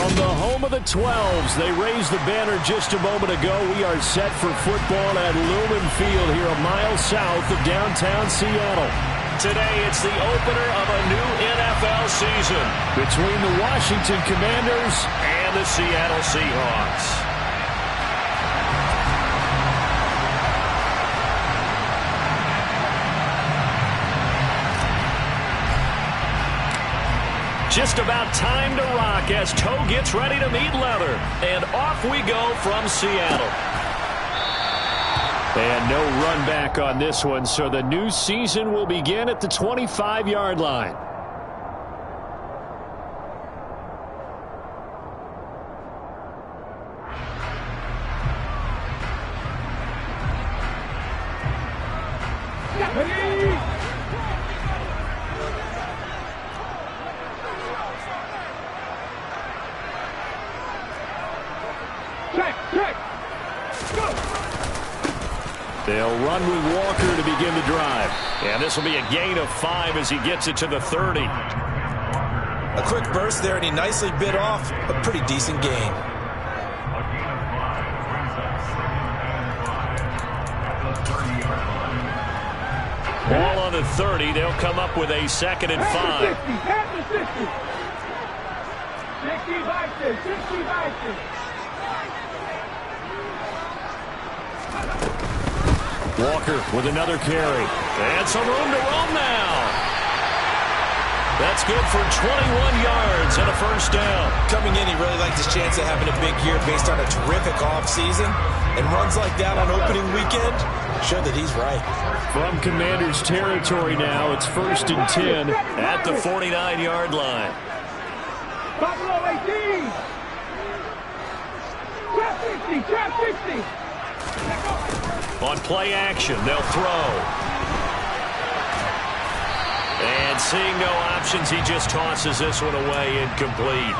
From the home of the 12s, they raised the banner just a moment ago. We are set for football at Lumen Field here a mile south of downtown Seattle. Today, it's the opener of a new NFL season between the Washington Commanders and the Seattle Seahawks. Just about time to rock as toe gets ready to meet leather. And off we go from Seattle. And no run back on this one, so the new season will begin at the 25-yard line. They'll run with Walker to begin the drive. And this will be a gain of 5 as he gets it to the 30. A quick burst there, and he nicely bit off a pretty decent gain. Ball on the 30. They'll come up with a 2nd and 5. Walker with another carry. And some room to roam now. That's good for 21 yards and a first down. Coming in, he really liked his chance of having a big year based on a terrific offseason. And runs like that on opening weekend show that he's right. From Commanders territory now, it's 1st and 10 at the 49-yard line. Buffalo 18. Trap 60. On play action, they'll throw. And seeing no options, he just tosses this one away, incomplete.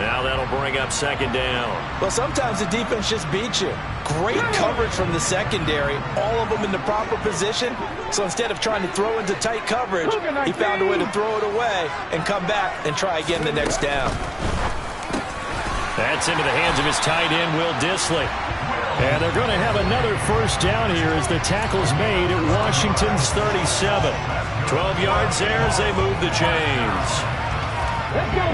Now that'll bring up 2nd down. Well, sometimes the defense just beats you. Great coverage from the secondary, all of them in the proper position. So instead of trying to throw into tight coverage, he found a way to throw it away and come back and try again the next down. That's into the hands of his tight end, Will Dissly. And they're going to have another first down here as the tackle's made at Washington's 37. 12 yards there as they move the chains.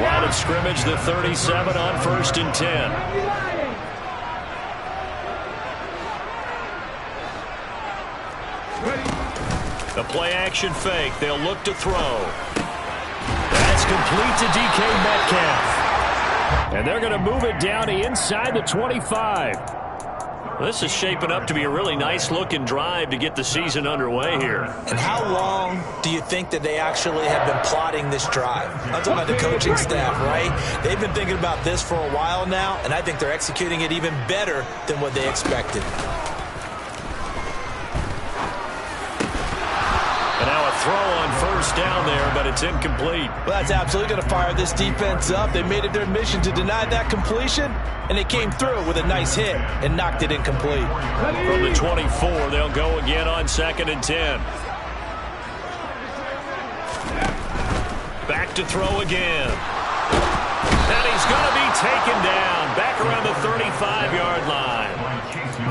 Line of scrimmage, the 37 on 1st and 10. The play action fake. They'll look to throw. That's complete to DK Metcalf. And they're going to move it down to inside the 25. This is shaping up to be a really nice-looking drive to get the season underway here. And how long do you think that they actually have been plotting this drive? I'm talking about the coaching staff, right? They've been thinking about this for a while now, and I think they're executing it even better than what they expected. And now a throw on 1st down there, but it's incomplete. Well, that's absolutely going to fire this defense up. They made it their mission to deny that completion, and they came through with a nice hit and knocked it incomplete. From the 24, they'll go again on 2nd and 10. Back to throw again. And he's going to be taken down back around the 35-yard line.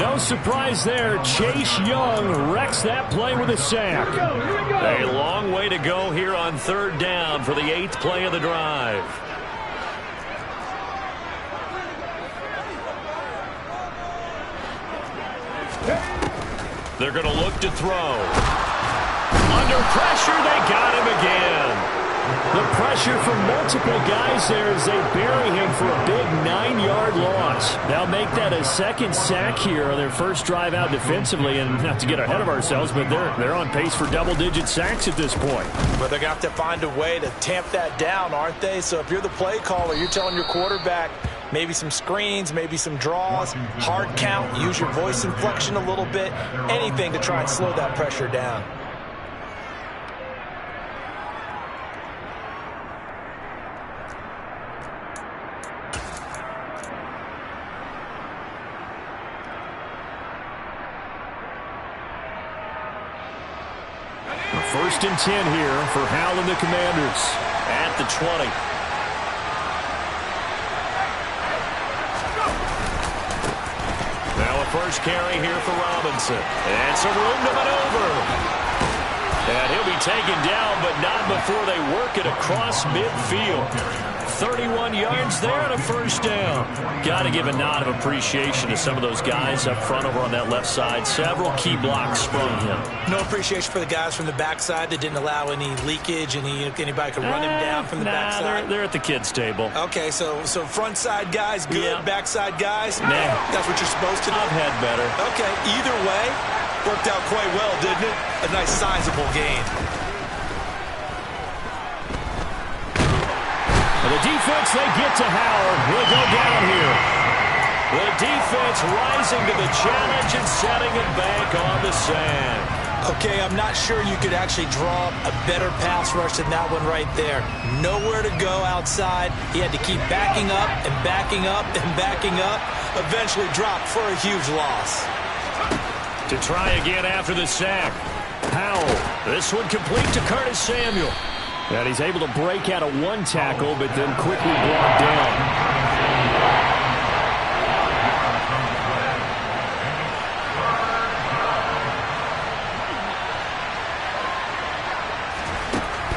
No surprise there. Chase Young wrecks that play with a sack. A long way to go here on 3rd down for the 8th play of the drive. They're going to look to throw. Under pressure, they got him again. The pressure from multiple guys there as they bury him for a big 9-yard loss. They'll make that a 2nd sack here on their first drive out defensively. And not to get ahead of ourselves, but they're on pace for double-digit sacks at this point. But they're going to have to find a way to tamp that down, aren't they? So if you're the play caller, you're telling your quarterback maybe some screens, maybe some draws, hard count, use your voice inflection a little bit, anything to try and slow that pressure down. First and 10 here for Hal and the Commanders. At the 20. first carry here for Robinson. And some room to maneuver. And he'll be taken down, but not before they work it across midfield. 31 yards there and a first down. Got to give a nod of appreciation to some of those guys up front over on that left side. Several key blocks from him. No appreciation for the guys from the backside that didn't allow any leakage, anybody could run him down from the backside. They're at the kids' table. Okay, so front side guys good, Yeah. backside guys, Nah. that's what you're supposed to do? I've had better. Okay, either way, worked out quite well, didn't it? A nice sizable gain. The defense, they get to Howard. He'll go down here. The defense rising to the challenge and setting a bank on the sand. Okay, I'm not sure you could actually draw a better pass rush than that one right there. Nowhere to go outside. He had to keep backing up and backing up and backing up. Eventually dropped for a huge loss. To try again after the sack. Howell. This one complete to Curtis Samuel. And he's able to break out of one tackle, but then quickly brought down.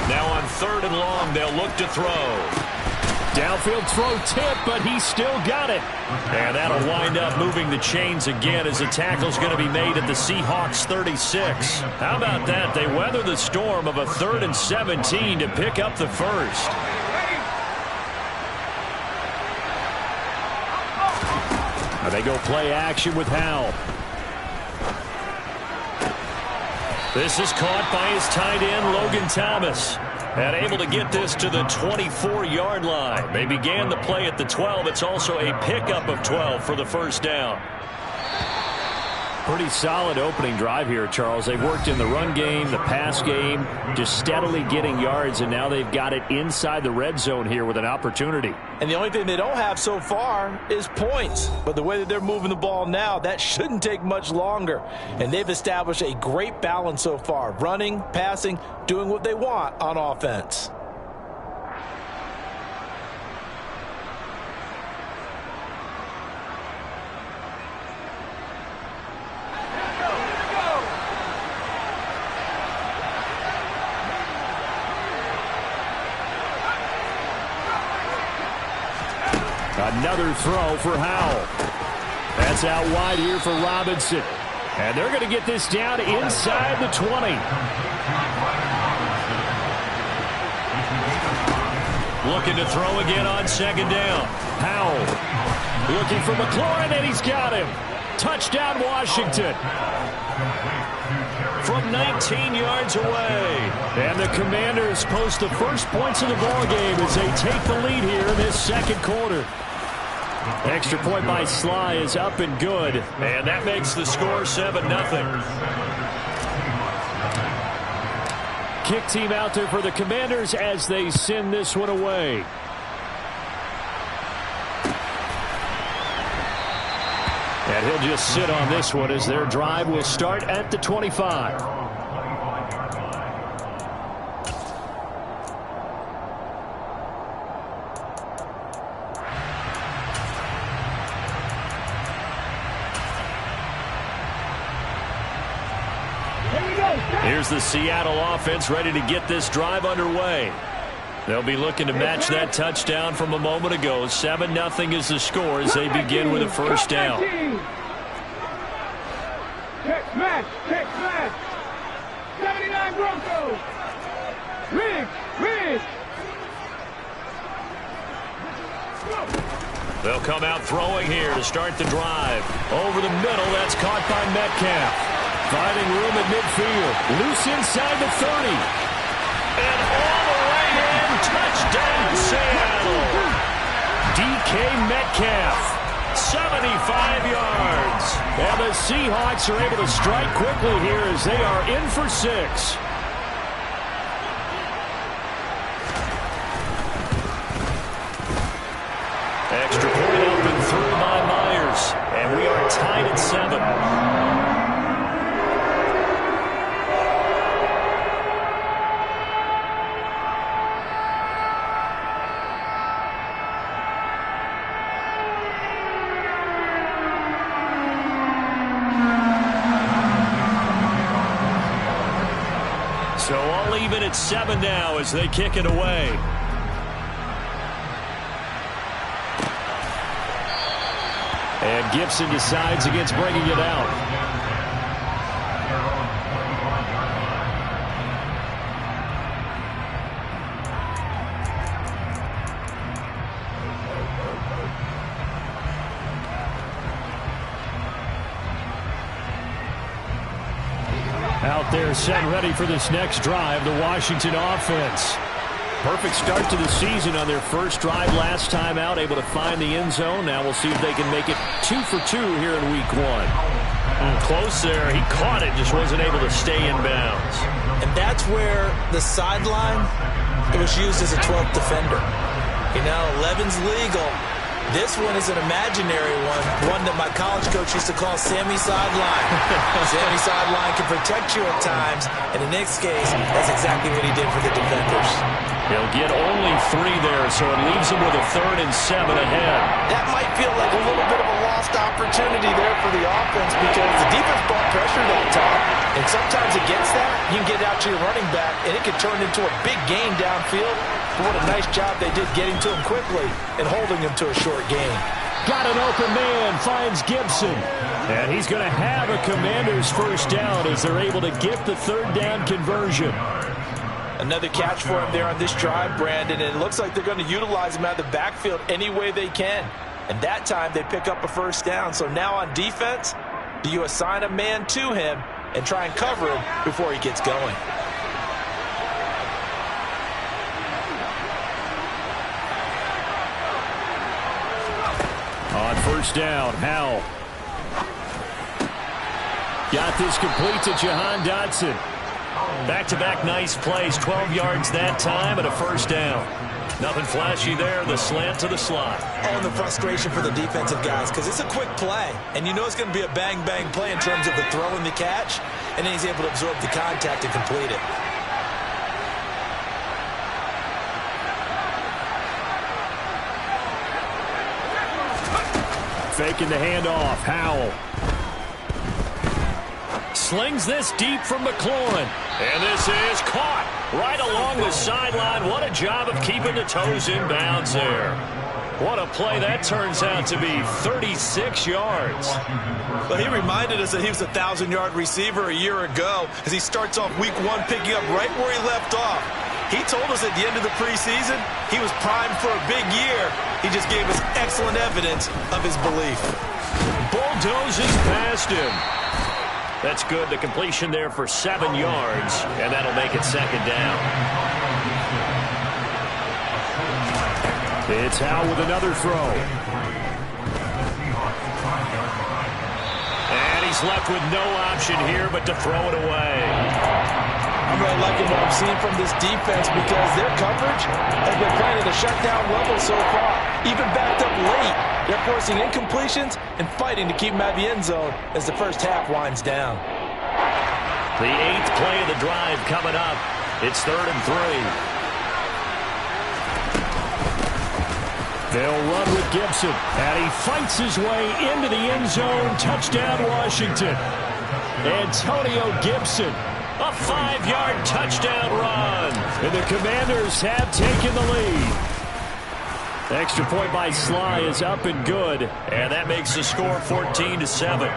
Now on 3rd and long, they'll look to throw. Downfield throw tip, but he still got it. And that'll wind up moving the chains again as the tackle's going to be made at the Seahawks 36. How about that? They weather the storm of a 3rd and 17 to pick up the first. Now they go play action with Howell. This is caught by his tight end, Logan Thomas. And able to get this to the 24-yard line. They began the play at the 12. It's also a pickup of 12 for the first down. Pretty solid opening drive here, Charles. They've worked in the run game, the pass game, just steadily getting yards, and now they've got it inside the red zone here with an opportunity. And the only thing they don't have so far is points. But the way that they're moving the ball now, that shouldn't take much longer. And they've established a great balance so far. Running, passing, doing what they want on offense. Another throw for Howell. That's out wide here for Robinson. And they're going to get this down inside the 20. Looking to throw again on 2nd down. Howell looking for McLaurin, and he's got him. Touchdown, Washington. From 19 yards away. And the Commanders post the first points of the ballgame as they take the lead here in this second quarter. Extra point by Sly is up and good. And that makes the score 7-0. Kick team out there for the Commanders as they send this one away. And he'll just sit on this one as their drive will start at the 25. Here's the Seattle offense ready to get this drive underway. They'll be looking to match that touchdown from a moment ago. 7-0 is the score as they begin with a first down. Check smash, 79 Broncos. Riggs. They'll come out throwing here to start the drive. Over the middle, that's caught by Metcalf. Finding room at midfield. Loose inside the 30. And all the way in. Touchdown, Seattle. DK Metcalf. 75 yards. And the Seahawks are able to strike quickly here as they are in for 6. Extra point up and through by Myers. And we are tied at 7. even at 7 now as they kick it away. And Gibson decides against bringing it out. Out there set ready for this next drive, the Washington offense. Perfect start to the season on their first drive last time out, able to find the end zone. Now we'll see if they can make it 2 for 2 here in week 1. Close there. He caught it, just wasn't able to stay in bounds. And that's where the sideline, it was used as a 12th defender. You know, 11's legal. This one is an imaginary one that my college coach used to call Sammy Sideline. Sammy Sideline can protect you at times, and in this case, that's exactly what he did for the defenders. He'll get only 3 there, so it leaves him with a 3rd and 7 ahead. That might feel like a little bit of a lost opportunity there for the offense because the defense brought pressure that time, and sometimes against that, you can get out to your running back, and it can turn into a big gain downfield. What a nice job they did getting to him quickly and holding him to a short gain. Got an open man, finds Gibson. And he's going to have a Commander's first down as they're able to get the 3rd down conversion. Another catch for him there on this drive, Brandon, and it looks like they're going to utilize him out of the backfield any way they can. And that time they pick up a first down. So now on defense, do you assign a man to him and try and cover him before he gets going? On first down, Howell. Got this complete to Jahan Dotson. Back-to-back nice plays, 12 yards that time and a first down. Nothing flashy there, the slant to the slot. Oh, and the frustration for the defensive guys because it's a quick play, and you know it's going to be a bang-bang play in terms of the throw and the catch, and then he's able to absorb the contact and complete it. Faking the handoff, Howell. Slings this deep from McLaurin. And this is caught right along the sideline. What a job of keeping the toes in bounds there. What a play that turns out to be, 36 yards. Well, he reminded us that he was a 1,000-yard receiver a year ago as he starts off week 1 picking up right where he left off. He told us at the end of the preseason he was primed for a big year. He just gave us excellent evidence of his belief. Bulldozes past him. That's good. The completion there for 7 yards, and that'll make it 2nd down. It's Howell with another throw. And he's left with no option here but to throw it away. I'm really liking what I'm seeing from this defense because their coverage has been playing at a shutdown level so far. Even backed up late, they're forcing incompletions and fighting to keep them out of the end zone as the first half winds down. The 8th play of the drive coming up. It's 3rd and 3. They'll run with Gibson, and he fights his way into the end zone. Touchdown, Washington. Antonio Gibson. A 5-yard touchdown run. And the Commanders have taken the lead. The extra point by Sly is up and good. And that makes the score 14-7.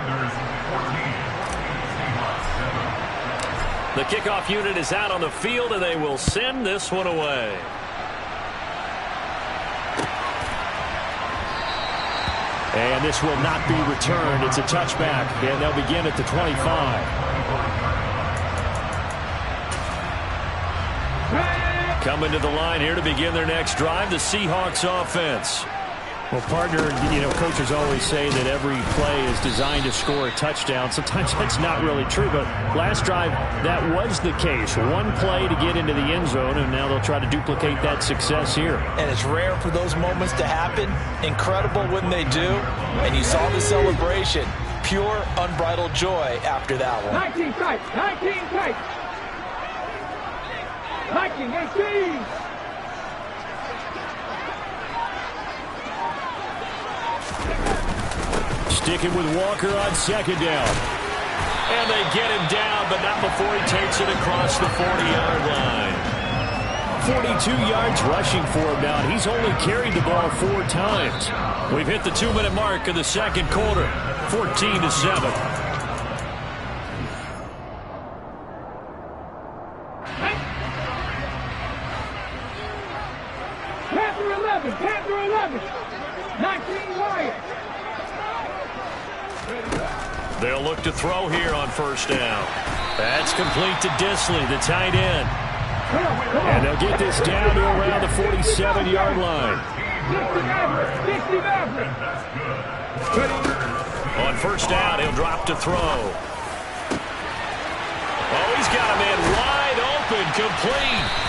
The kickoff unit is out on the field, and they will send this one away. And this will not be returned. It's a touchback, and they'll begin at the 25. Coming to the line here to begin their next drive, the Seahawks offense. Well, partner, you know, coaches always say that every play is designed to score a touchdown. Sometimes that's not really true, but last drive, that was the case. One play to get into the end zone, and now they'll try to duplicate that success here. And it's rare for those moments to happen. Incredible when they do. And you saw the celebration. Pure, unbridled joy after that one. 19 tight, 19 tight. 19-18. Sticking with Walker on 2nd down. And they they get him down, but not before he takes it across the 40-yard line. 42 yards rushing for him now, and he's only carried the ball 4 times. We've hit the 2-minute mark of the second quarter, 14-7. Panther 11, 19 Wyatt. They'll look to throw here on first down. That's complete to Disley, the tight end. And they'll get this down to around the 47-yard line. 60 Maverick. On first down, he'll drop to throw. Oh, he's got a man wide open, complete.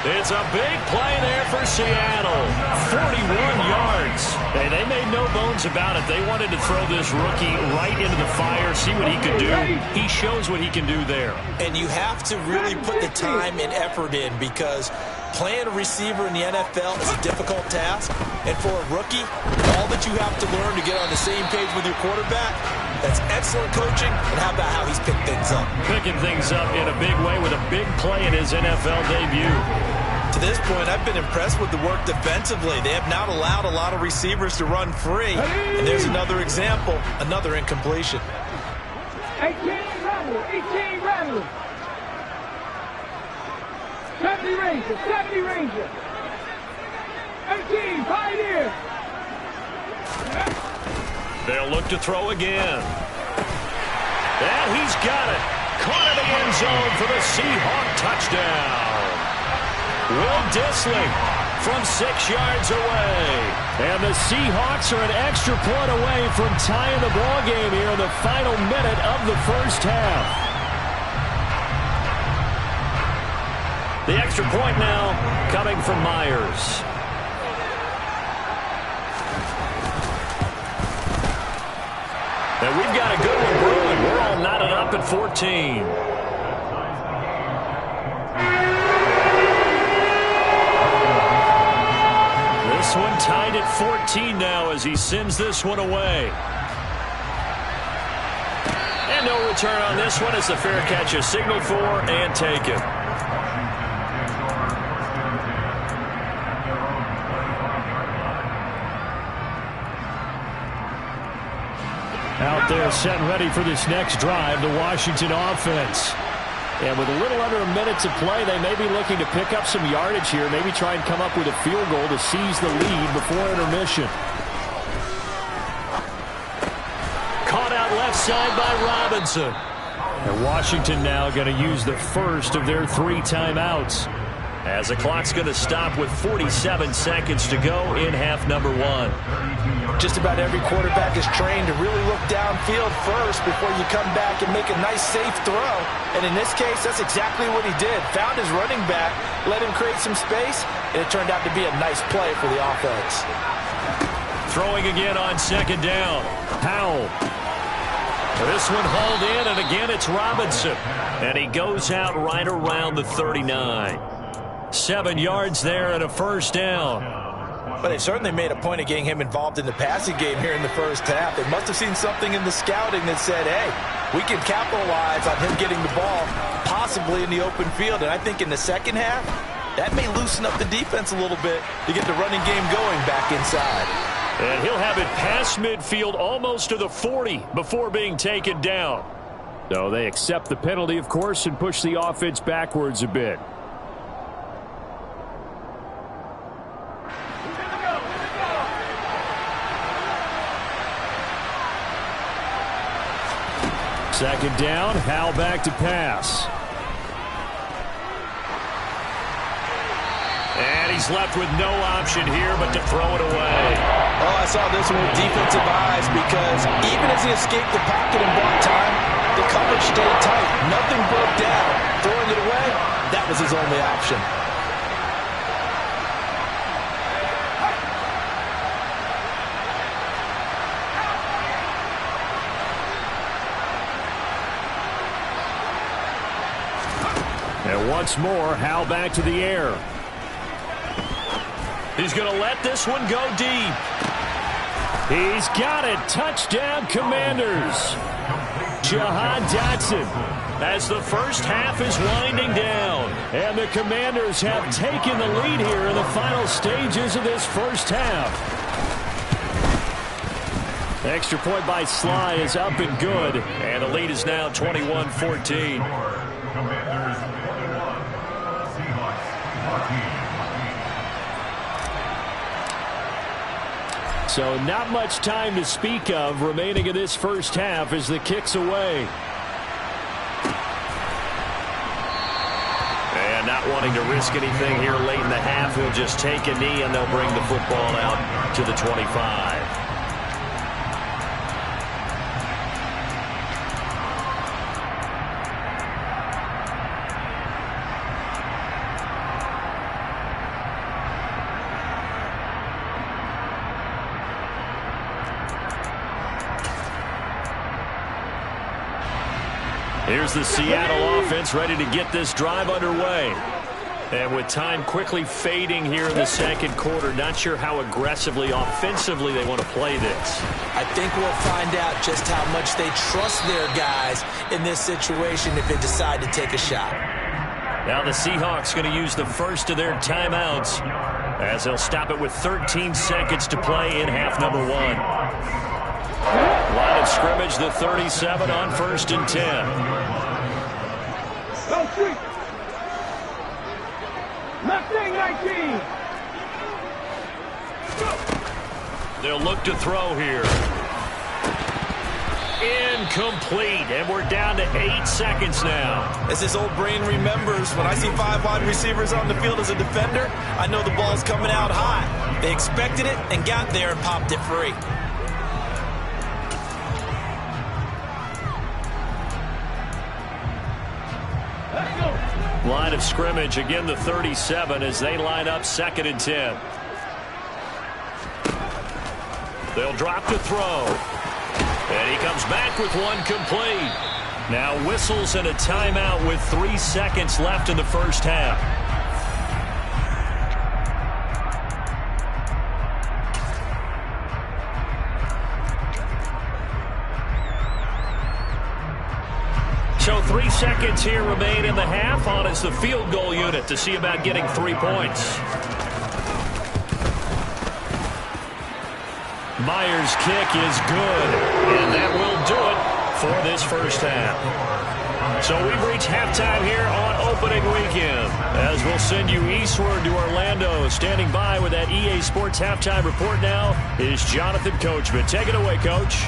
It's a big play there for Seattle. 41 yards. Hey, they made no bones about it. They wanted to throw this rookie right into the fire, see what he could do. He shows what he can do there. And you have to really put the time and effort in, because playing a receiver in the NFL is a difficult task. And for a rookie, all that you have to learn to get on the same page with your quarterback, that's excellent coaching. And how about how he's picked things up? Picking things up in a big way with a big play in his NFL debut. To this point, I've been impressed with the work defensively. They have not allowed a lot of receivers to run free. And there's another example, another incompletion. 18 Rattler. 70 Ranger. 18 Pioneer. They'll look to throw again. And he's got it. Caught in the end zone for the Seahawk touchdown. Will Disley from 6 yards away. And the Seahawks are an extra point away from tying the ball game here in the final minute of the first half. The extra point now coming from Myers. And we've got a good one brewing. We're all knotted up at 14. This one tied at 14 now as he sends this one away. And no return on this one as the fair catch is signaled for and taken. Out there set and ready for this next drive, the Washington offense. And with a little under a minute to play, they may be looking to pick up some yardage here, maybe try and come up with a field goal to seize the lead before intermission. Caught out left side by Robinson. And Washington now going to use the first of their 3 timeouts. As the clock's going to stop with 47 seconds to go in half number 1. Just about every quarterback is trained to really look downfield first before you come back and make a nice, safe throw. And in this case, that's exactly what he did. Found his running back, let him create some space, and it turned out to be a nice play for the offense. Throwing again on second down. Powell. This one hauled in, and again it's Robinson. And he goes out right around the 39. 7 yards there and a first down. But they certainly made a point of getting him involved in the passing game here in the first half. They must have seen something in the scouting that said, hey, we can capitalize on him getting the ball, possibly in the open field. And I think in the second half, that may loosen up the defense a little bit to get the running game going back inside. And he'll have it past midfield almost to the 40 before being taken down. So they accept the penalty, of course, and push the offense backwards a bit. Second down, Howell back to pass. And he's left with no option here but to throw it away. Oh, I saw this one with defensive eyes, because even as he escaped the pocket and bought time, the coverage stayed tight. Nothing broke down. Throwing it away, that was his only option. And once more, Howell back to the air. He's going to let this one go deep. He's got it. Touchdown, Commanders. Jahan Dotson. As the first half is winding down, and the Commanders have taken the lead here in the final stages of this first half. Extra point by Sly is up and good, and the lead is now 21-14. So not much time to speak of remaining in this first half as the kick's away. And not wanting to risk anything here late in the half, he'll just take a knee and they'll bring the football out to the 25. Here's the Seattle offense ready to get this drive underway. And with time quickly fading here in the second quarter, not sure how aggressively, offensively they want to play this. I think we'll find out just how much they trust their guys in this situation if they decide to take a shot. Now the Seahawks going to use the first of their timeouts as they'll stop it with 13 seconds to play in half number one. Line of scrimmage, the 37 on 1st and 10. Go street. Mustang 19. They'll look to throw here. Incomplete, and we're down to 8 seconds now. As his old brain remembers, when I see 5 wide receivers on the field as a defender, I know the ball's coming out high. They expected it and got there and popped it free. Line of scrimmage, again the 37 as they line up 2nd and 10. They'll drop to throw. And he comes back with one complete. Now whistles and a timeout with 3 seconds left in the first half. So 3 seconds here remain in the half. On is the field goal unit to see about getting 3 points. Myers' kick is good, and that will do it for this first half. So we've reached halftime here on opening weekend, as we'll send you eastward to Orlando. Standing by with that EA Sports halftime report now is Jonathan Coachman. Take it away, Coach.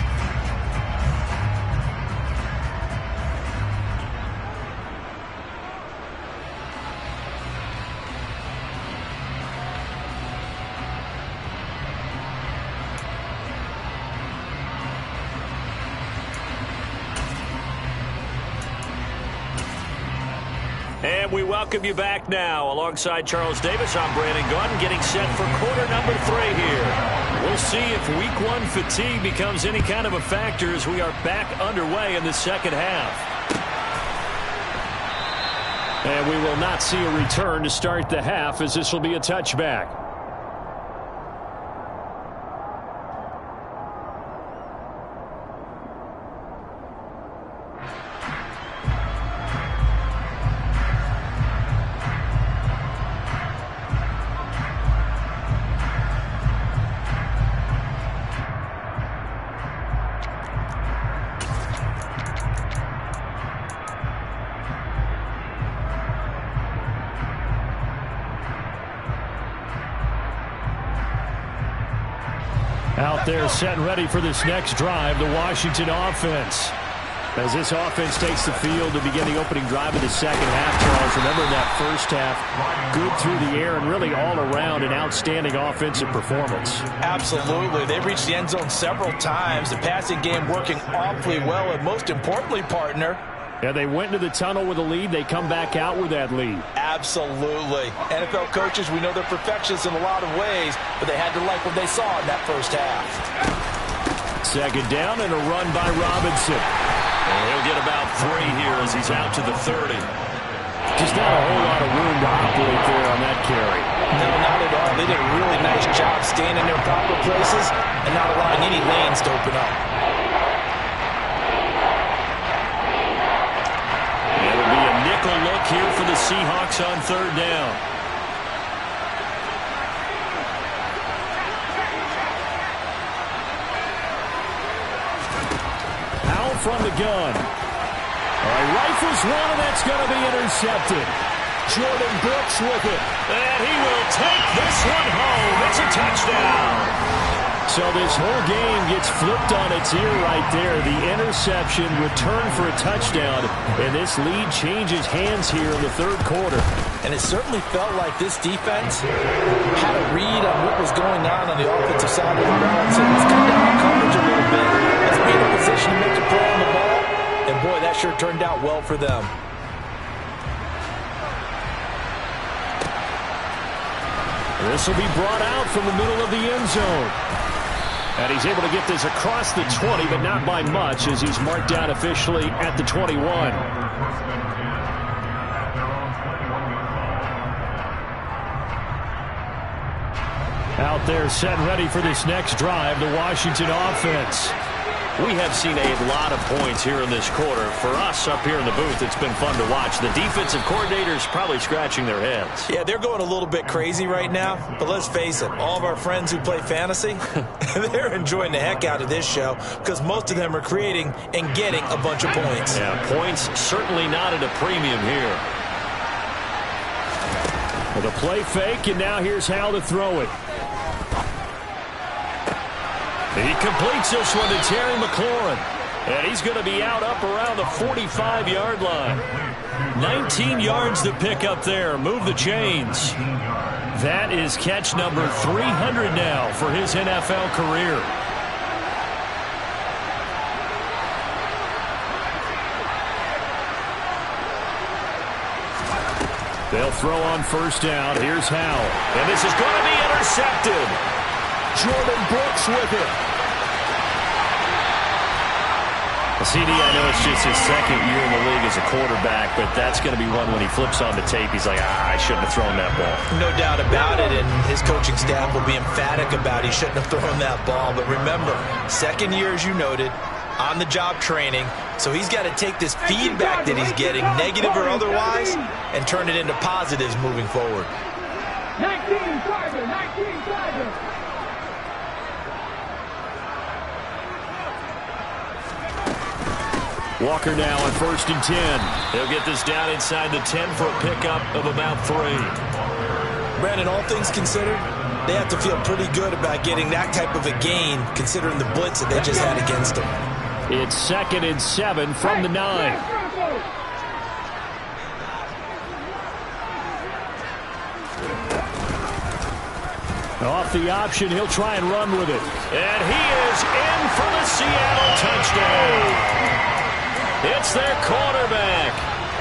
And we welcome you back now. Alongside Charles Davis, I'm Brandon Gaudin, getting set for quarter number 3 here. We'll see if week 1 fatigue becomes any kind of a factor as we are back underway in the second half. And we will not see a return to start the half, as this will be a touchback. Out there set and ready for this next drive, the Washington offense. As this offense takes the field to begin the opening drive of the second half, Charles, remember in that first half, good through the air and really all around an outstanding offensive performance. Absolutely. They reached the end zone several times. The passing game working awfully well, and most importantly, partner, yeah, they went into the tunnel with a lead. They come back out with that lead. Absolutely. NFL coaches, we know they're perfectionists in a lot of ways, but they had to like what they saw in that first half. Second down and a run by Robinson. And he'll get about 3 here as he's out to the 30. Just not a whole lot of room to operate there on that carry. No, not at all. They did a really nice job staying in their proper places and not allowing any lanes to open up. Seahawks on 3rd down. Powell from the gun. Rifles one, and that's going to be intercepted. Jordan Brooks with it. And he will take this one home. It's a touchdown. So this whole game gets flipped on its ear right there. The interception, return for a touchdown, and this lead changes hands here in the 3rd quarter. And it certainly felt like this defense had a read on what was going on the offensive side of the ball. So let's cut down on coverage a little bit. Let's be in a position to make a play on the ball. And boy, that sure turned out well for them. This will be brought out from the middle of the end zone. And he's able to get this across the 20, but not by much, as he's marked down officially at the 21. Out there set and ready for this next drive, the Washington offense. We have seen a lot of points here in this quarter. For us up here in the booth, it's been fun to watch. The defensive coordinators probably scratching their heads. Yeah, they're going a little bit crazy right now. But let's face it, all of our friends who play fantasy, they're enjoying the heck out of this show because most of them are creating and getting a bunch of points. Yeah, points certainly not at a premium here. With a play fake, and now here's how to throw it. He completes this one to Terry McLaurin. And he's going to be out up around the 45-yard line. 19 yards to pick up there. Move the chains. That is catch number 300 now for his NFL career. They'll throw on 1st down. Here's Howell. And this is going to be intercepted. Jordan Brooks with it. CD, I know it's just his 2nd year in the league as a quarterback, but that's going to be one when he flips on the tape. He's like, I shouldn't have thrown that ball. No doubt about it, and his coaching staff will be emphatic about he shouldn't have thrown that ball. But remember, 2nd year, as you noted, on-the-job training, so he's got to take this feedback that he's getting, negative or otherwise, and turn it into positives moving forward. 19 Tiger, 19 Tiger. Walker now on 1st and 10. He'll get this down inside the 10 for a pickup of about 3. Brandon, all things considered, they have to feel pretty good about getting that type of a gain considering the blitz that they just had against them. It's 2nd and 7 from the 9. Off the option, he'll try and run with it. And he is in for the Seattle touchdown. It's their quarterback.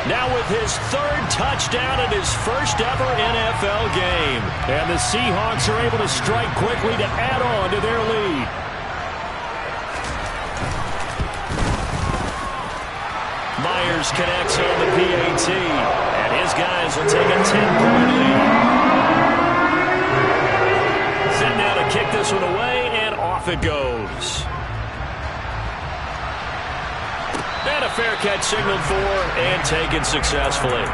Now with his 3rd touchdown in his 1st ever NFL game. And the Seahawks are able to strike quickly to add on to their lead. Myers connects on the PAT. And his guys will take a 10-point lead. Set now to kick this one away, and off it goes. And a fair catch signaled for and taken successfully.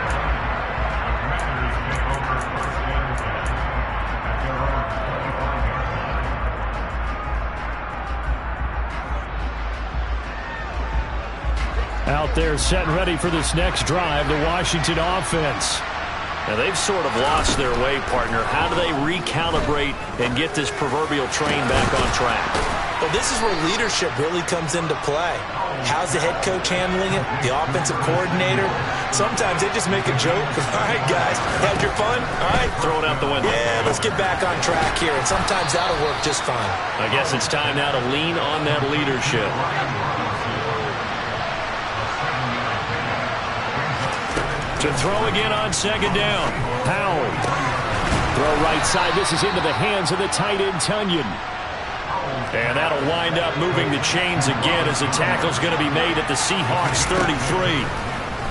Out there set and ready for this next drive, the Washington offense. Now they've sort of lost their way, partner. How do they recalibrate and get this proverbial train back on track? Well, this is where leadership really comes into play. How's the head coach handling it? The offensive coordinator? Sometimes they just make a joke. All right, guys, had your fun? All right. Throw it out the window. Yeah, let's get back on track here. And sometimes that'll work just fine. I guess it's time now to lean on that leadership. To throw again on 2nd down. Powell. Throw right side. This is into the hands of the tight end, Tunyon. And that'll wind up moving the chains again as the tackle's going to be made at the Seahawks 33.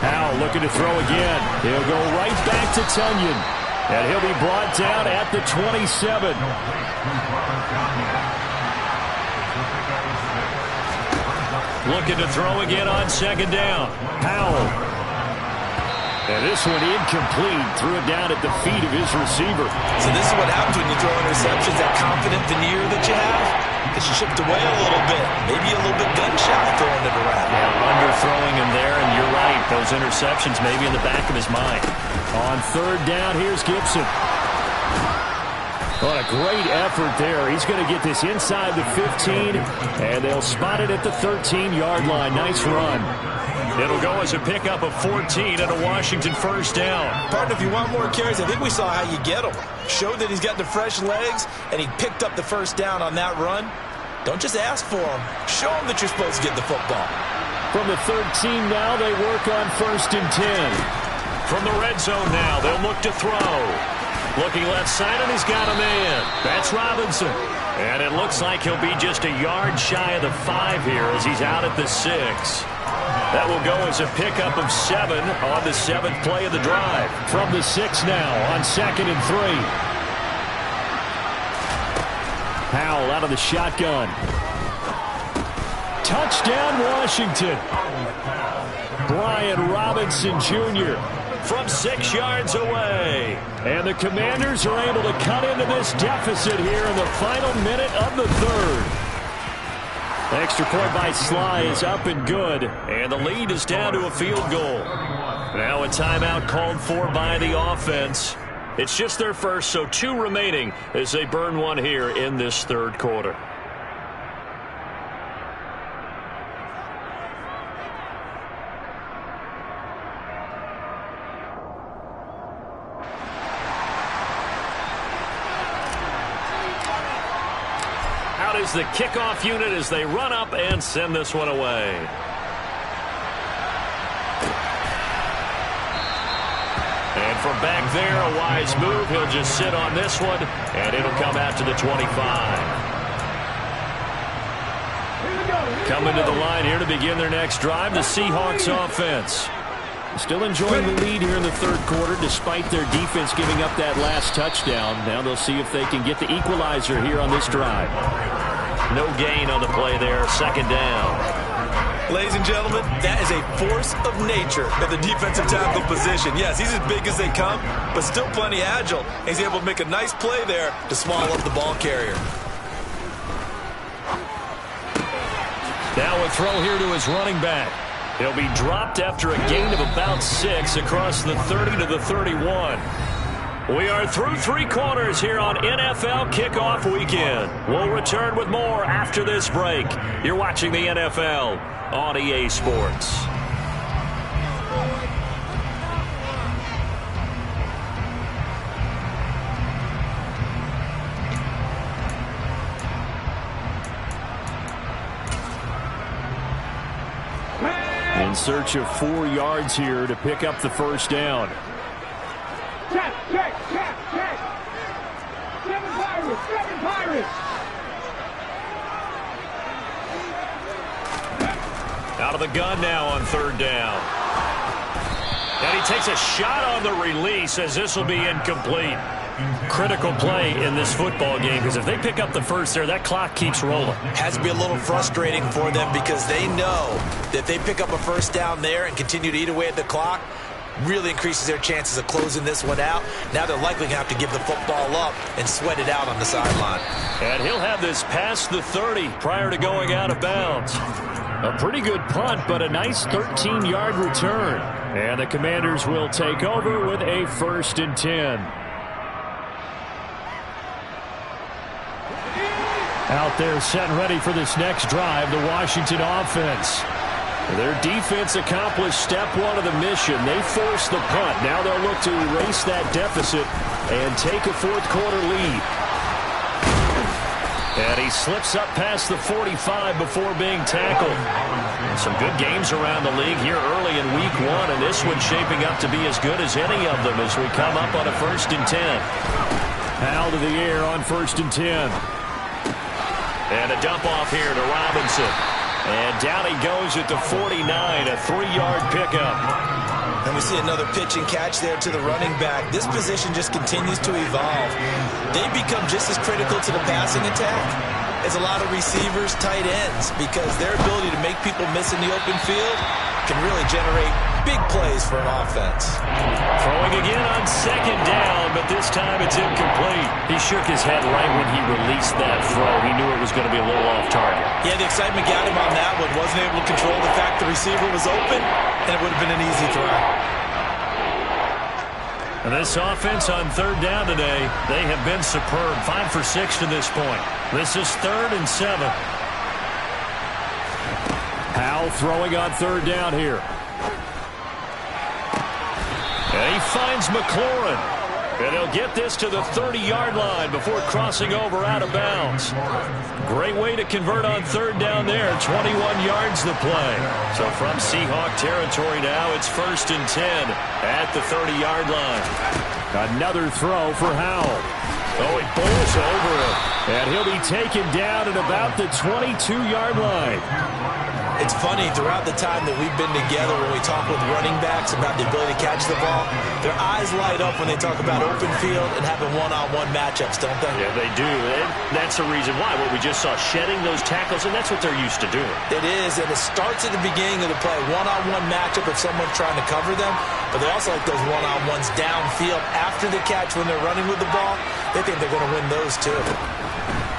Powell looking to throw again. He'll go right back to Tunyon. And he'll be brought down at the 27. Looking to throw again on 2nd down. Powell. And this one incomplete. Threw it down at the feet of his receiver. So this is what happens when you throw interceptions, that confident veneer that you have. It's chipped away a little bit. Maybe a little bit gun-shy throwing it around. Yeah, underthrowing him there, and you're right. Those interceptions may be in the back of his mind. On third down, here's Gibson. What a great effort there. He's going to get this inside the 15, and they'll spot it at the 13-yard line. Nice run. It'll go as a pickup of 14 and a Washington first down. Partner, if you want more carries, I think we saw how you get them. Showed that he's got the fresh legs, and he picked up the first down on that run. Don't just ask for them. Show them that you're supposed to get the football. From the 13 now, they work on first and 10. From the red zone now, they'll look to throw. Looking left side, and he's got a man. That's Robinson. And it looks like he'll be just a yard shy of the 5 here as he's out at the 6. That will go as a pickup of 7 on the 7th play of the drive. From the 6 now on 2nd and 3. Powell out of the shotgun. Touchdown, Washington. Brian Robinson Jr. from 6 yards away. And the Commanders are able to cut into this deficit here in the final minute of the 3rd. Extra point by Sly is up and good. And the lead is down to a field goal. Now a timeout called for by the offense. It's just their first, so 2 remaining as they burn one here in this 3rd quarter. Out is the kickoff unit as they run up and send this one away. And from back there, a wise move. He'll just sit on this one, and it'll come out to the 25. Coming to the line here to begin their next drive, the Seahawks offense. Still enjoying the lead here in the 3rd quarter despite their defense giving up that last touchdown. Now they'll see if they can get the equalizer here on this drive. No gain on the play there. 2nd down. Ladies and gentlemen, that is a force of nature at the defensive tackle position. Yes, he's as big as they come, but still plenty agile. He's able to make a nice play there to swallow up the ball carrier. Now a throw here to his running back. He'll be dropped after a gain of about 6 across the 30 to the 31. We are through 3 quarters here on NFL Kickoff Weekend. We'll return with more after this break. You're watching the NFL on EA Sports. In search of 4 yards here to pick up the first down. Check. 7 Pirates. Out of the gun now on 3rd down. And he takes a shot on the release as this will be incomplete. Critical play in this football game because if they pick up the first there, that clock keeps rolling. Has to be a little frustrating for them because they know that if they pick up a first down there and continue to eat away at the clock, really increases their chances of closing this one out. Now they're likely going to have to give the football up and sweat it out on the sideline. And he'll have this past the 30 prior to going out of bounds. A pretty good punt, but a nice 13-yard return. And the Commanders will take over with a 1st and 10. Out there set and ready for this next drive, the Washington offense. Their defense accomplished step 1 of the mission. They forced the punt. Now they'll look to erase that deficit and take a 4th quarter lead. And he slips up past the 45 before being tackled. Some good games around the league here early in week 1, and this one's shaping up to be as good as any of them as we come up on a 1st and 10. Out of the air on 1st and 10. And a dump off here to Robinson. And down he goes at the 49, a 3-yard pickup. And we see another pitch and catch there to the running back. This position just continues to evolve. They become just as critical to the passing attack as a lot of receivers, tight ends, because their ability to make people miss in the open field can really generate Big plays for an offense. Throwing again on second down, but this time it's incomplete. He shook his head right when he released that throw. He knew it was going to be a little off target. Yeah, the excitement got him on that one. Wasn't able to control the fact the receiver was open, and it would have been an easy throw. And this offense on third down today, they have been superb. 5 for 6 to this point. This is 3rd and 7. Howell throwing on third down here. And he finds McLaurin. And he'll get this to the 30-yard line before crossing over out of bounds. Great way to convert on third down there. 21 yards the play. So from Seahawk territory now, it's 1st and 10 at the 30-yard line. Another throw for Howell. Oh, it bowls over him. And he'll be taken down at about the 22-yard line. It's funny, throughout the time that we've been together, when we talk with running backs about the ability to catch the ball, their eyes light up when they talk about open field and having one-on-one matchups, don't they? Yeah, they do. And that's the reason why. What we just saw, shedding those tackles, and that's what they're used to doing. It is, and it starts at the beginning of the play. One-on-one matchup if someone's trying to cover them, but they also like those one-on-ones downfield after the catch when they're running with the ball. They think they're going to win those, too.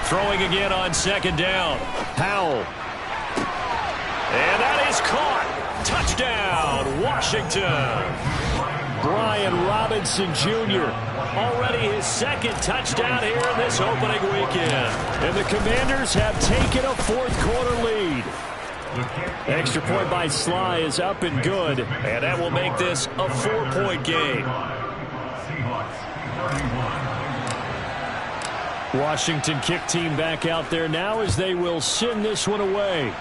Throwing again on second down. Howell. And that is caught. Touchdown, Washington. Brian Robinson Jr. already his 2nd touchdown here in this opening weekend. And the Commanders have taken a 4th quarter lead. Extra point by Sly is up and good. And that will make this a 4-point game. Washington kick team back out there now as they will send this one away.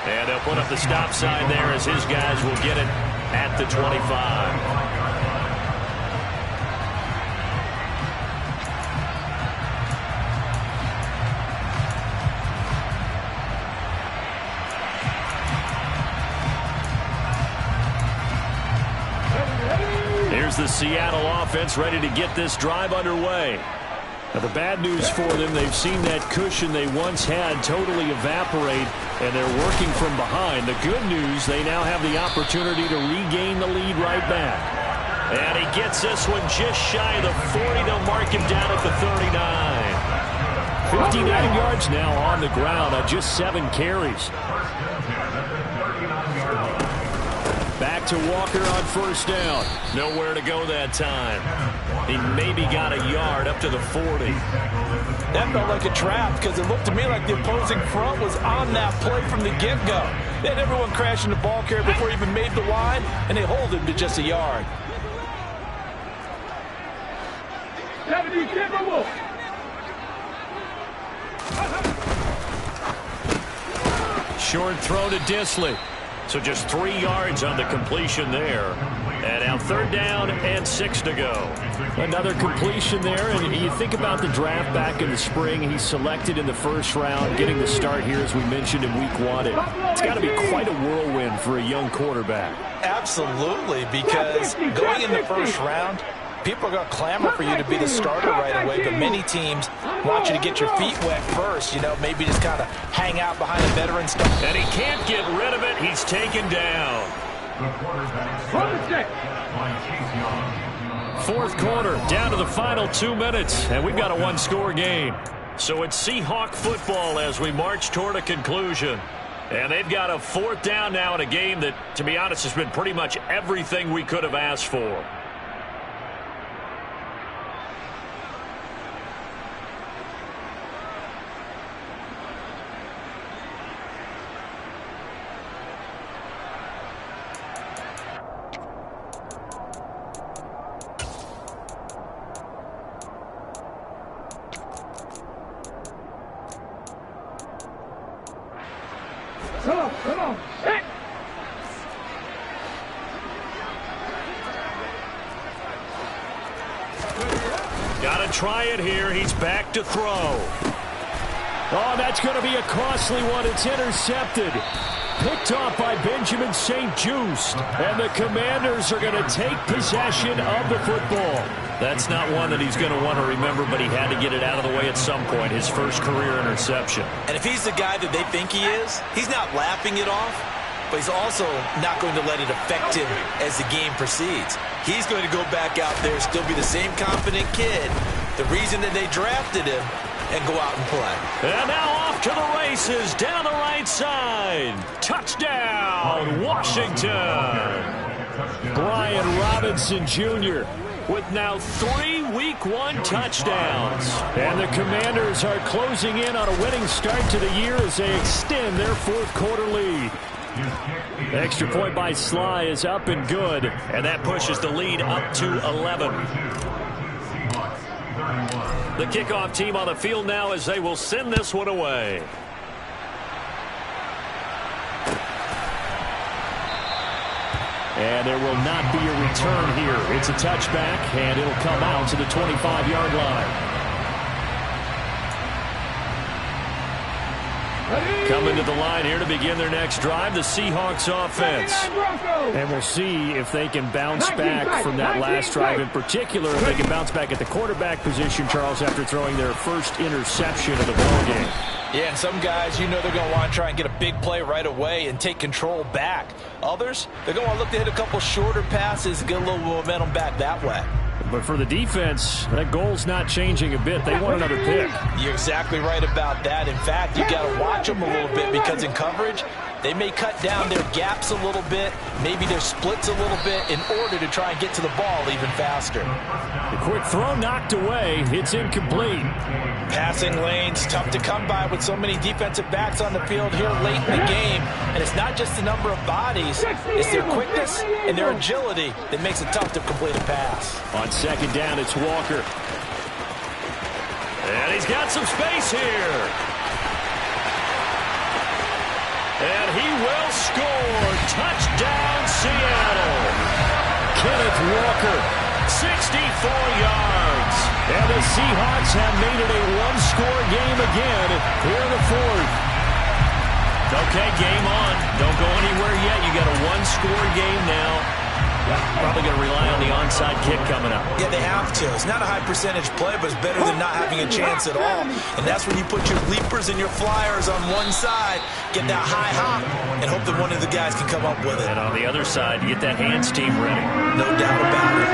And they'll put up the stop sign there as his guys will get it at the 25. Here's the Seattle offense ready to get this drive underway. Now, the bad news for them, they've seen that cushion they once had totally evaporate, and they're working from behind. The good news, they now have the opportunity to regain the lead right back. And he gets this one just shy of the 40. They'll mark him down at the 39. 59 yards now on the ground on just 7 carries. Back to Walker on first down. Nowhere to go that time. He maybe got a yard up to the 40. That felt like a trap because it looked to me like the opposing front was on that play from the get-go. They had everyone crashing the ball carrier before he even made the line, and they hold him to just a yard. 70, short throw to Disley. So just 3 yards on the completion there. And now 3rd down and 6 to go. Another completion there. And you think about the draft back in the spring. He's selected in the 1st round, getting the start here, as we mentioned, in week 1. It's got to be quite a whirlwind for a young quarterback. Absolutely, because going in the 1st round, people are going to clamor for you to be the starter right away, but many teams want you to get your feet wet first, maybe just kind of hang out behind a veteran stuff. And he can't get rid of it. He's taken down. 4th quarter, down to the final 2 minutes, and we've got a 1-score game. So it's Seahawk football as we march toward a conclusion. And they've got a 4th down now in a game that, to be honest, has been pretty much everything we could have asked for. Come on. Hit. Got to try it here. He's back to throw. Oh, that's going to be a costly one. It's intercepted. Picked off by Benjamin St-Juste. And the Commanders are going to take possession of the football. That's not one that he's going to want to remember, but he had to get it out of the way at some point, his first career interception. And if he's the guy that they think he is, he's not laughing it off, but he's also not going to let it affect him as the game proceeds. He's going to go back out there, still be the same confident kid, the reason that they drafted him, and go out and play. And now off to the races down the right side. Touchdown, Washington. Brian Robinson Jr. with now 3 Week 1 touchdowns. And the Commanders are closing in on a winning start to the year as they extend their fourth quarter lead. Extra point by Sly is up and good. And that pushes the lead up to 11. The kickoff team on the field now as they will send this one away. And there will not be a return here. It's a touchback, and it'll come out to the 25-yard line. Coming to the line here to begin their next drive, the Seahawks offense. And we'll see if they can bounce back from that last drive in particular. If they can bounce back at the quarterback position, Charles, after throwing their first interception of the ballgame. Yeah, and some guys, you know they're going to want to try and get a big play right away and take control back. Others, they're going to want to look to hit a couple shorter passes and get a little momentum back that way. But for the defense, that goal's not changing a bit. They want another pick. You're exactly right about that. In fact, you got to watch them a little bit because in coverage, they may cut down their gaps a little bit, maybe their splits a little bit in order to try and get to the ball even faster. The quick throw knocked away. It's incomplete. Passing lanes, tough to come by with so many defensive backs on the field here late in the game. And it's not just the number of bodies, it's their quickness and their agility that makes it tough to complete a pass. On second down, it's Walker. And he's got some space here. And he will score. Touchdown, Seattle. Kenneth Walker, 64 yards. and the Seahawks have made it a one-score game again here in the fourth. Okay, game on. Don't go anywhere yet. You got a one-score game now. Probably going to rely on the onside kick coming up. Yeah, they have to. It's not a high percentage play, but it's better than not having a chance at all. And that's when you put your leapers and your flyers on one side, get that high hop, and hope that one of the guys can come up with it. And on the other side, you get that hands team ready. No doubt about it.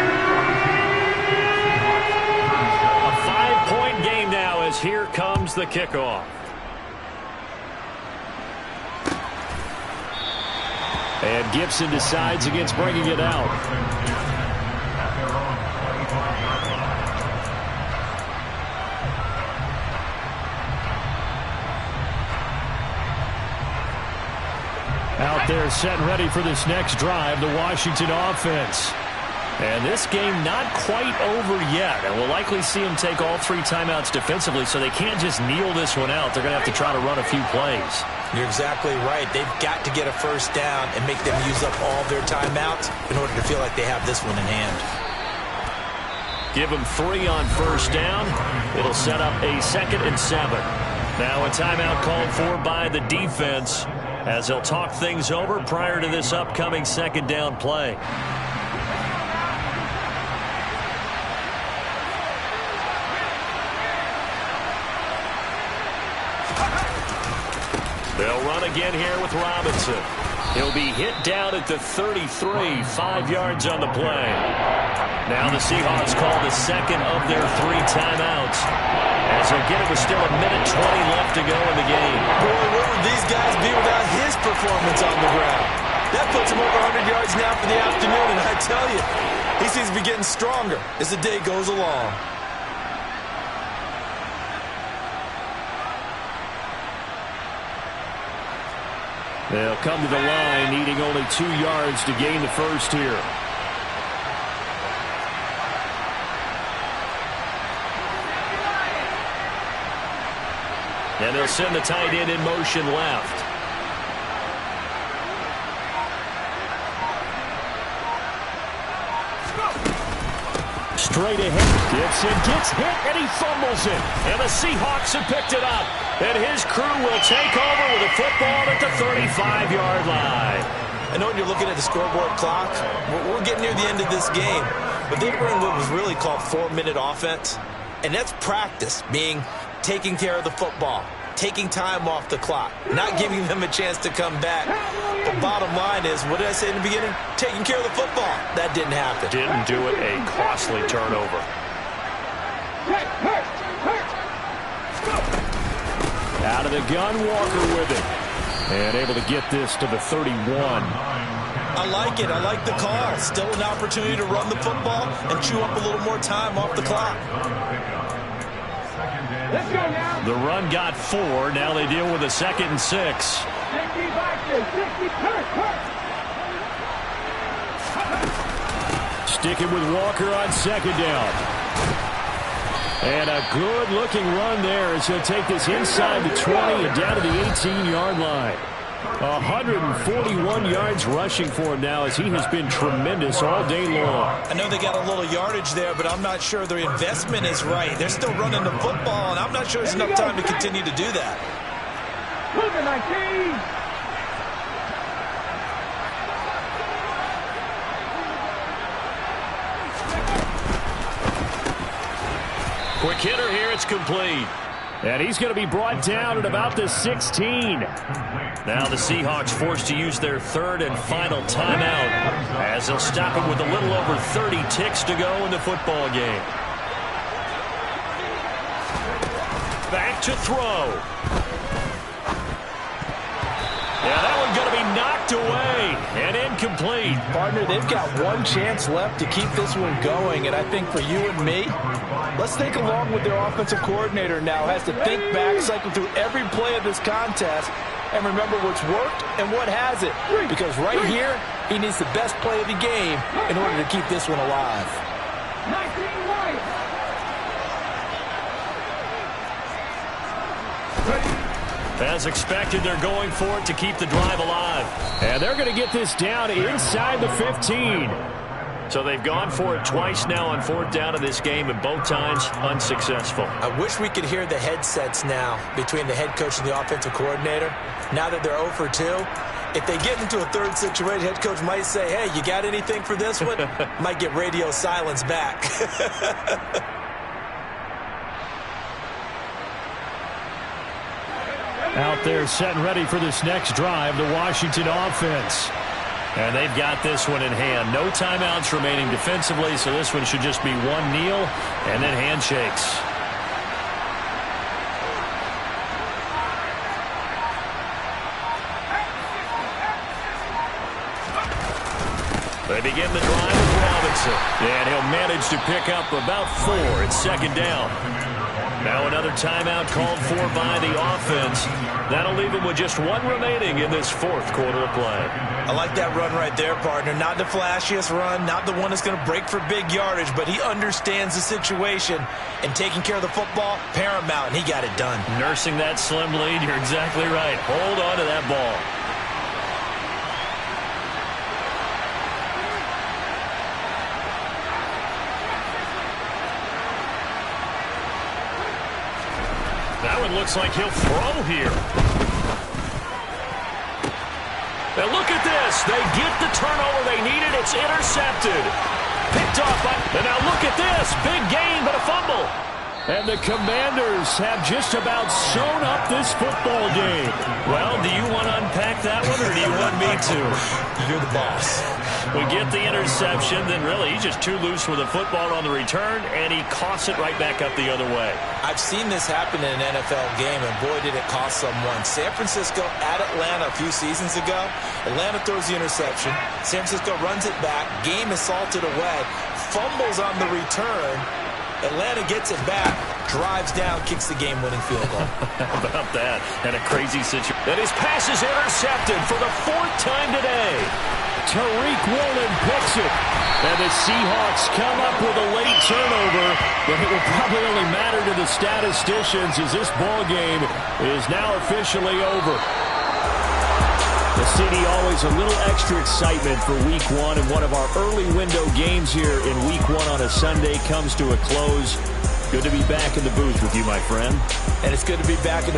A 5-point game now as here comes the kickoff. And Gibson decides against bringing it out. Out there set and ready for this next drive, the Washington offense. And this game not quite over yet. And we'll likely see them take all 3 timeouts defensively, so they can't just kneel this one out. They're going to have to try to run a few plays. You're exactly right. They've got to get a first down and make them use up all their timeouts in order to feel like they have this one in hand. Give them 3 on first down. It'll set up a 2nd and 7. Now a timeout called for by the defense as they'll talk things over prior to this upcoming 2nd down play. They'll run again here with Robinson. He'll be hit down at the 33, 5 yards on the play. Now the Seahawks call the 2nd of their 3 timeouts. As again, it was still a minute 20 left to go in the game. Boy, where would these guys be without his performance on the ground? That puts him over 100 yards now for the afternoon, and I tell you, he seems to be getting stronger as the day goes along. They'll come to the line, needing only 2 yards to gain the first here. And they'll send the tight end in motion left. straight ahead. Gibson gets hit, and he fumbles it. And the Seahawks have picked it up. And his crew will take over with a football at the 35-yard line. I know when you're looking at the scoreboard clock, we're getting near the end of this game. But they were in what was really called 4-minute offense. And that's practice, being taking care of the football, taking time off the clock, not giving them a chance to come back. The bottom line is, what did I say in the beginning? Taking care of the football. That didn't happen. Didn't do it, a costly turnover. Out of the gun, Walker with it. And able to get this to the 31. I like it. I like the call. Still an opportunity to run the football and chew up a little more time off the clock. Let's go now. The run got 4. Now they deal with a 2nd and 6. 60 back there. 60. Sticking with Walker on 2nd down. And a good-looking run there as he'll take this inside the 20 and down to the 18-yard line. 141 yards rushing for him now as he has been tremendous all day long. I know they got a little yardage there, but I'm not sure their investment is right. They're still running the football, and I'm not sure there's enough time to continue to do that. Quick hitter here, it's complete. And he's going to be brought down at about the 16. Now the Seahawks forced to use their 3rd and final timeout as they'll stop it with a little over 30 ticks to go in the football game. Back to throw. Yeah, that one's going to be knocked away and incomplete. Partner, they've got one chance left to keep this one going, and I think for you and me, let's think along with their offensive coordinator now. Has to think back, cycle through every play of this contest, and remember what's worked and what hasn't. Because right here, he needs the best play of the game in order to keep this one alive. 19 right. As expected, they're going for it to keep the drive alive. And they're going to get this down inside the 15. So they've gone for it twice now on 4th down in this game, and both times unsuccessful. I wish we could hear the headsets now between the head coach and the offensive coordinator. Now that they're 0 for 2, if they get into a 3rd situation, head coach might say, hey, you got anything for this one? Might get radio silence back. Out there set and ready for this next drive, the Washington offense. And they've got this one in hand. No timeouts remaining defensively, so this one should just be one kneel and then handshakes. They begin the drive with Robinson. And he'll manage to pick up about 4 at 2nd down. Now another timeout called for by the offense. That'll leave him with just 1 remaining in this 4th quarter of play. I like that run right there, partner. Not the flashiest run, not the one that's going to break for big yardage, but he understands the situation, and taking care of the football, paramount, and he got it done. Nursing that slim lead, you're exactly right. Hold on to that ball. That one looks like he'll throw here. Now look at this. They get the turnover they needed. It's intercepted. Picked off. And now look at this. Big gain, but a fumble. And the Commanders have just about sewn up this football game. Well, do you want to unpack that one, or do you want me to? You're the boss. We get the interception, then really he's just too loose with the football on the return, and he coughs it right back up the other way. I've seen this happen in an NFL game, and boy, did it cost someone. San Francisco at Atlanta a few seasons ago. Atlanta throws the interception. San Francisco runs it back. Game is salted away. Fumbles on the return. Atlanta gets it back, drives down, kicks the game-winning field goal. How about that? And a crazy situation. And his pass is intercepted for the 4th time today. Tariq Woolen picks it. And the Seahawks come up with a late turnover, but it will probably only matter to the statisticians as this ball game is now officially over. The CD, always a little extra excitement for Week 1, and one of our early window games here in Week 1 on a Sunday comes to a close. Good to be back in the booth with you, my friend. And it's good to be back in the